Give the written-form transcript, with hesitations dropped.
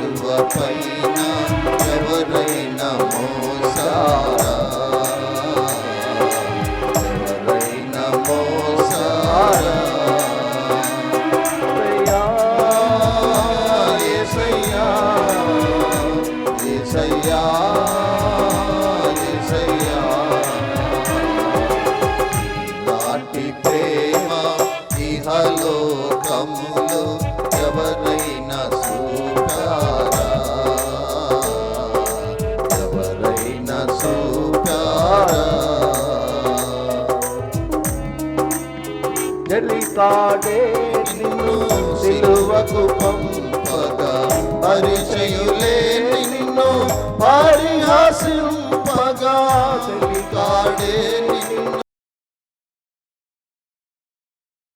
సిలువ పైన ఎవరైనా మోసారా, ఎవరైనా మోసారా. యేసయ్యా, యేసయ్యా, యేసయ్యా, నాటి ప్రేమ ఇహలోకములో ఎవరైనా చూపారా, ఎవరైనా చూపారా. జలికాడే నిన్ను సిలువకు పంపగా పరిచయులే నిన్ను పరిహాసింపగా, చెలికాడే